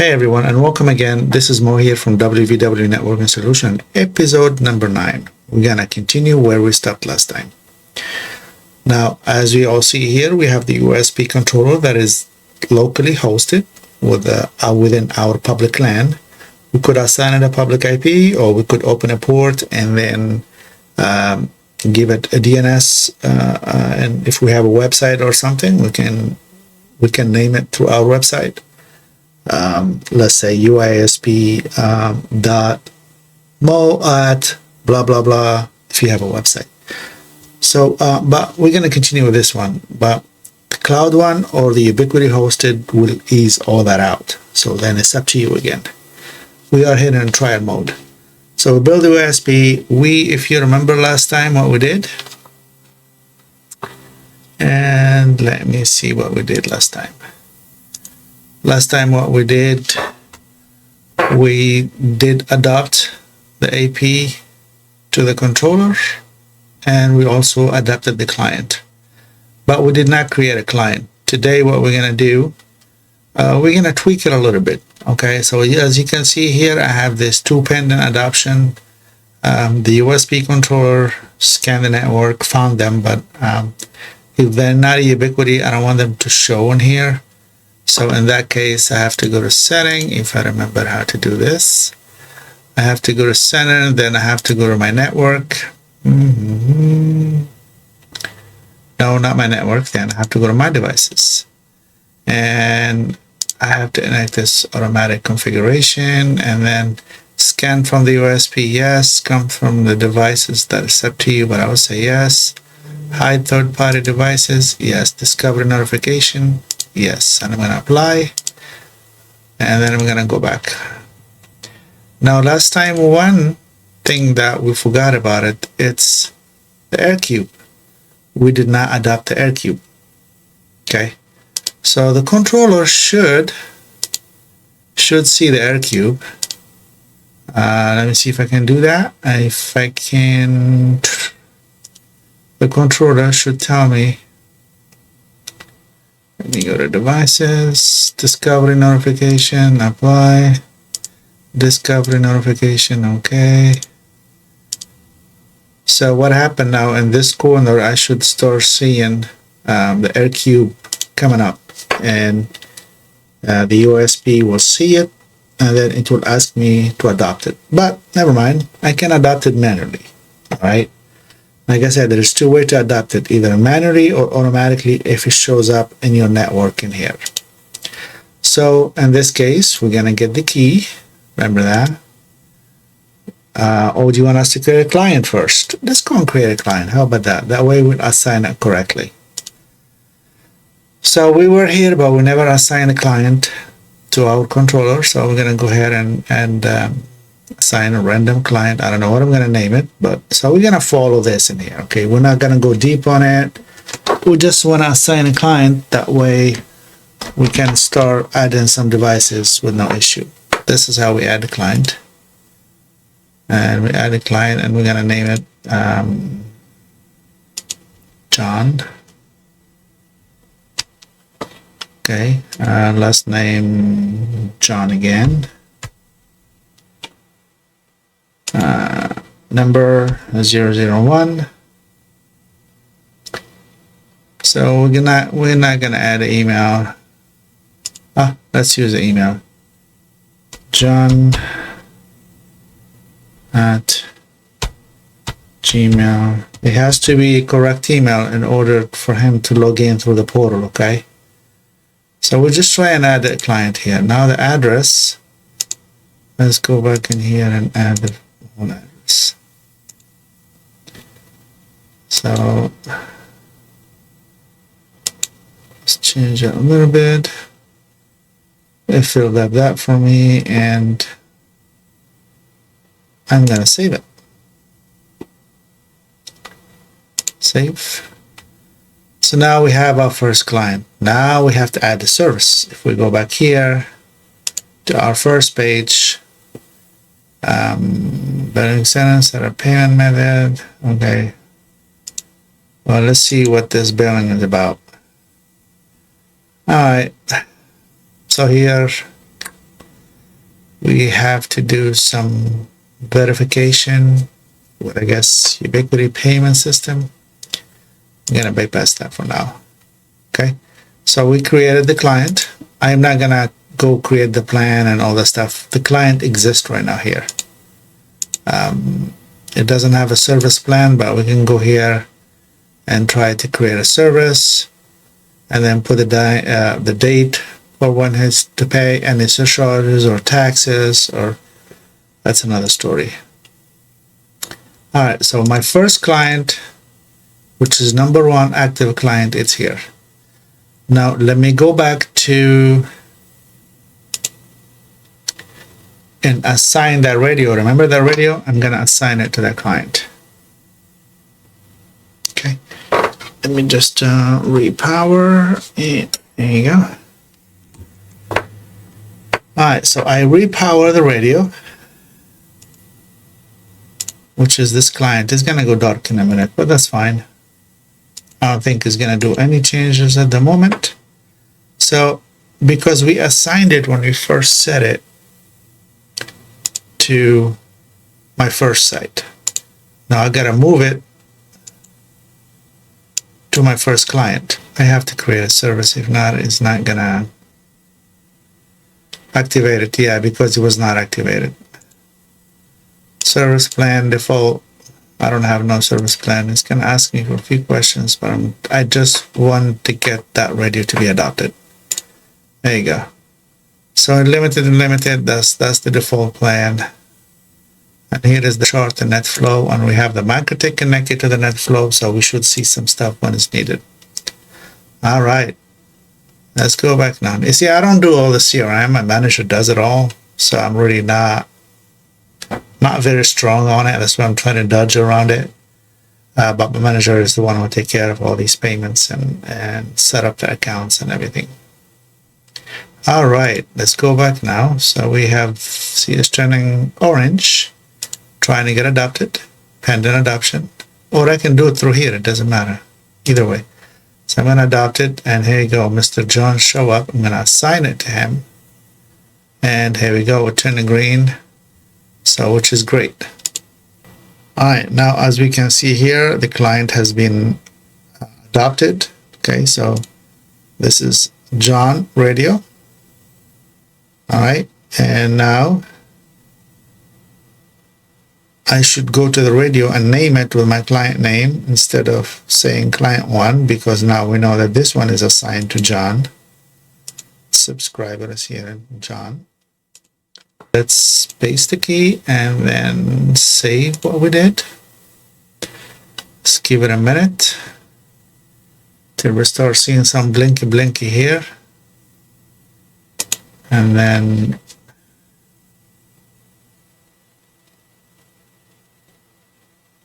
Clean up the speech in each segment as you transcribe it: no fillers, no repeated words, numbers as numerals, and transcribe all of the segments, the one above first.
Hey everyone, and welcome again. This is Mo here from WvW Networking Solutions, episode number 9. We're gonna continue where we stopped last time. Now, as we all see here, we have the UISP controller that is locally hosted within our public LAN. We could assign it a public IP, or we could open a port and then give it a DNS. And if we have a website or something, we can name it through our website. Let's say UISP dot mo at blah blah blah if you have a website. So but we're going to continue with this one, but the cloud one or the Ubiquiti hosted will ease all that out. So then it's up to you again. We are here in trial mode. So we build the UISP. If you remember last time what we did, and let me see what we did last time. Last time what we did adopt the AP to the controller, and we also adapted the client, but we did not create a client. Today what we're going to do, we're going to tweak it a little bit. Okay, so as you can see here, I have this 2 pending adoption. The UISP controller scanned the network, found them, but if they're not a Ubiquiti, I don't want them to show in here. So in that case, I have to go to setting. If I remember how to do this, I have to go to center, then I have to go to my network. No, not my network. Then I have to go to my devices, and I have to enact this automatic configuration, and then scan from the UISP. Yes, come from the devices. That is up to you, but I would say yes. Hide third-party devices. Yes. Discovery notification. Yes, and I'm going to apply, and then I'm going to go back. Now, last time, one thing that we forgot about it's the AirCube. We did not adopt the AirCube. Okay, so the controller should see the AirCube. Let me see if I can do that. If I can, the controller should tell me. Let me go to devices, discovery notification, apply, discovery notification, okay. So what happened now in this corner, I should start seeing the AirCube coming up, and the UISP will see it, and then it will ask me to adopt it. But never mind, I can adopt it manually, all right? Like I said, there's 2 ways to adapt it, either manually or automatically if it shows up in your network in here. So in this case, we're going to get the key. Remember that. Or do you want us to create a client first? Let's go and create a client. How about that? That way we'll assign it correctly. So we were here, but we never assigned a client to our controller. So we're going to go ahead and assign a random client. I don't know what I'm going to name it, but so we're going to follow this in here. Okay, we're not going to go deep on it. We just want to assign a client. That way we can start adding some devices with no issue. This is how we add the client. And we add a client, and we're going to name it John. Okay, last name John again. Number 001. So we're not gonna add an email. Let's use the email. John at Gmail. It has to be a correct email in order for him to log in through the portal. Okay. So we'll just try and add a client here. Now the address. Let's go back in here and add the whole address. So let's change it a little bit. It filled up that for me, and I'm gonna save it. Save. So now we have our first client. Now we have to add the service. If we go back here to our first page, billing sentence, set a payment method. Okay. Well, let's see what this billing is about. All right. So here we have to do some verification with, I guess, Ubiquiti payment system. I'm gonna bypass that for now. Okay, so we created the client. I'm not gonna go create the plan and all that stuff. The client exists right now here. It doesn't have a service plan, but we can go here and try to create a service, and then put the date for when he's to pay any surcharges or taxes, or that's another story. All right, so my first client, which is number 1 active client, it's here. Now let me go back to and assign that radio. Remember that radio? I'm gonna assign it to that client. Okay, let me just repower it. There you go. All right, so I repower the radio, which is this client. It's gonna go dark in a minute, but that's fine. I don't think it's gonna do any changes at the moment. So because we assigned it when we first set it to my first site, now I gotta move it to my first client. I have to create a service. If not, it's not gonna activate it. Yeah, because it was not activated. Service plan default. I don't have no service plan. It's gonna ask me for a few questions, but I just want to get that radio to be adopted. There you go. So limited and limited, that's the default plan. And here is the chart, the net flow, and we have the MikroTik connected to the net flow, so we should see some stuff when it's needed. All right, let's go back now. You see, I don't do all the CRM. My manager does it all, so I'm really not very strong on it. That's why I'm trying to dodge around it. But my manager is the one who will take care of all these payments and set up the accounts and everything. All right, let's go back now. So we have CS turning orange, trying to get adopted, pending adoption, or I can do it through here. It doesn't matter, either way. So I'm gonna adopt it, and here you go, Mr. John show up. I'm gonna assign it to him, and here we go, we're turning green, so which is great. All right, now as we can see here, the client has been adopted. Okay, so this is John Radio. All right, and now I should go to the radio and name it with my client name instead of saying client 1, because now we know that this one is assigned to John. Subscriber is here, John. Let's paste the key and then save what we did. Let's give it a minute till we start seeing some blinky here. And then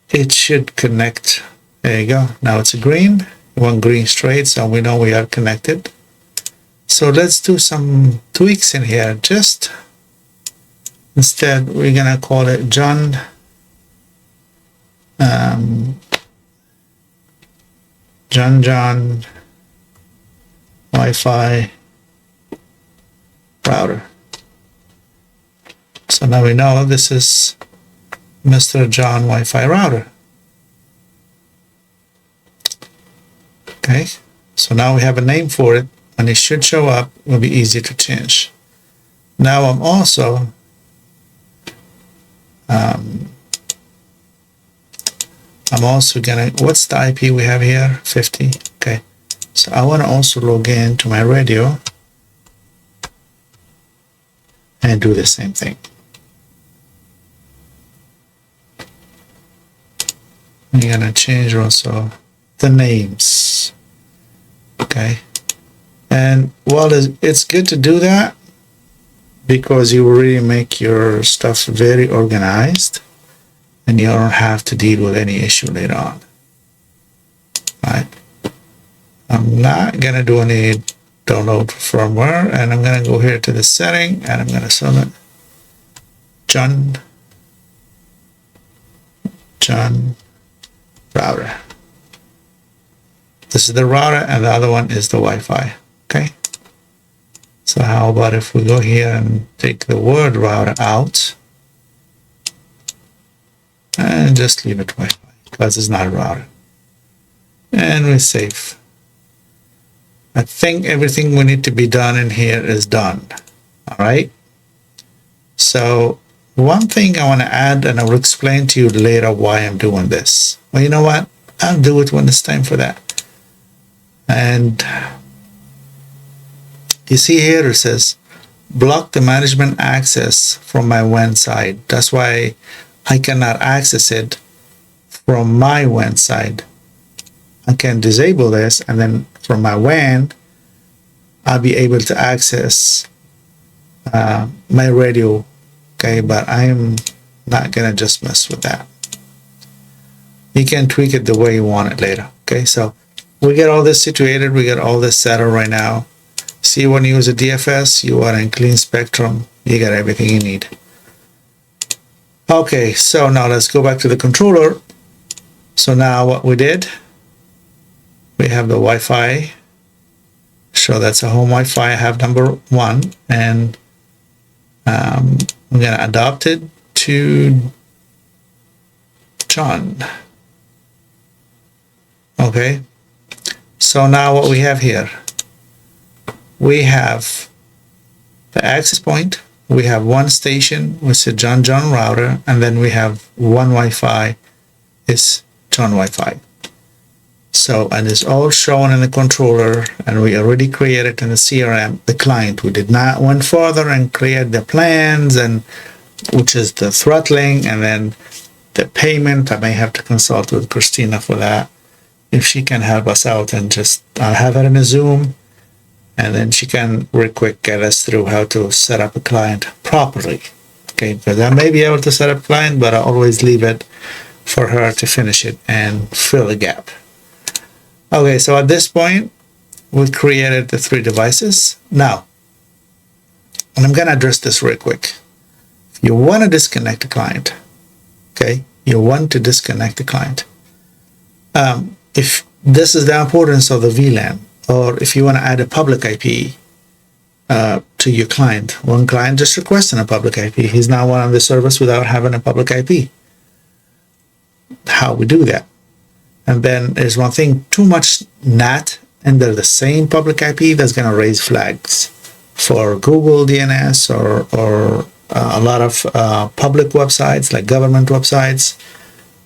it should connect. There you go. Now it's a green. We want green straight, so we know we are connected. So let's do some tweaks in here. Just instead, we're gonna call it John John Wi-Fi router. So now we know this is Mr. John Wi-Fi router. Okay, so now we have a name for it, and it should show up. It will be easy to change. Now I'm also gonna, what's the IP we have here? 50. Okay, so I want to also log in to my radio and do the same thing. I'm gonna change also the names. Okay, and well, it's good to do that because you really make your stuff very organized and you don't have to deal with any issue later on. Right, I'm not gonna do any download firmware, and I'm gonna go here to the setting and I'm gonna select John router. This is the router, and the other one is the Wi-Fi. Okay, so I how about if we go here and take the word router out and just leave it Wi-Fi because it's not a router. And we save. I think everything we need to be done in here is done. All right. So one thing I want to add, and I will explain to you later why I'm doing this. Well, you know what? I'll do it when it's time for that. And you see here it says block the management access from my WAN side. That's why I cannot access it from my WAN side. I can disable this, and then from my WAN I'll be able to access my radio. Okay, but I'm not gonna just mess with that. You can tweak it the way you want it later. Okay, so we get all this situated, we get all this settled right now. See, when you use a DFS, you are in clean spectrum, you got everything you need. Okay, so now let's go back to the controller. So now what we did, we have the Wi-Fi. So that's a home Wi-Fi. I have number 1, and I'm gonna adopt it to John. Okay, so now what we have here, we have the access point, we have one station with a John router, and then we have one Wi-Fi is John Wi-Fi. So, and it's all shown in the controller, and we already created in the CRM the client. We did not went further and create the plans, and which is the throttling, and then the payment. I may have to consult with Christina for that, if she can help us out, and just I'll have her in a Zoom, and then she can real quick get us through how to set up a client properly. Okay, because I may be able to set up a client, but I always leave it for her to finish it and fill the gap. Okay, so at this point, we created the 3 devices. Now, and I'm gonna address this real quick. If you want to disconnect the client, okay, you want to disconnect the client. If this is the importance of the VLAN, or if you want to add a public IP to your client, one client just requesting a public IP. He's not one of the service without having a public IP. How we do that? And then there's one thing, too much NAT under the same public IP, that's going to raise flags for Google DNS or a lot of public websites, like government websites,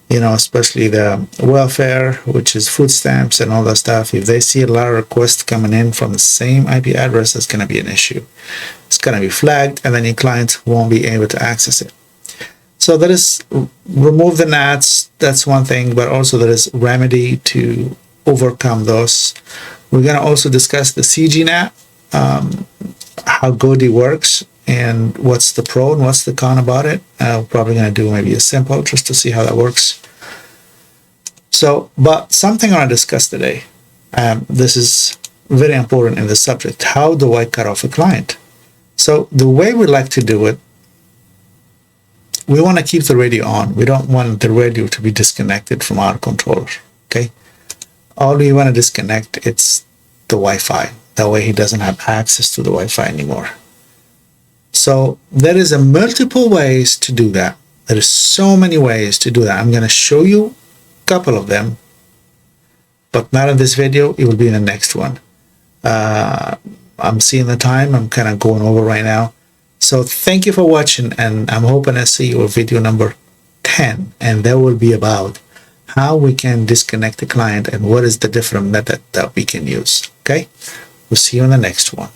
you know, especially the welfare, which is food stamps and all that stuff. If they see a lot of requests coming in from the same IP address, that's going to be an issue. It's going to be flagged, and then your client won't be able to access it. So there is remove the NATs, that's one thing, but also there is remedy to overcome those. We're going to also discuss the CGNAT, how good it works, and what's the pro and what's the con about it. I'm probably going to do maybe a sample just to see how that works. So, but something I want to discuss today, this is very important in the subject. How do I cut off a client? So the way we like to do it, we want to keep the radio on. We don't want the radio to be disconnected from our controller, okay? All we want to disconnect, it's the Wi-Fi. That way he doesn't have access to the Wi-Fi anymore. So there is a multiple ways to do that. There is so many ways to do that. I'm going to show you a couple of them, but not in this video. It will be in the next one. I'm seeing the time. I'm kind of going over right now. So thank you for watching, and I'm hoping to see you video number 10, and that will be about how we can disconnect the client and what is the different method that we can use. Okay, we'll see you in the next one.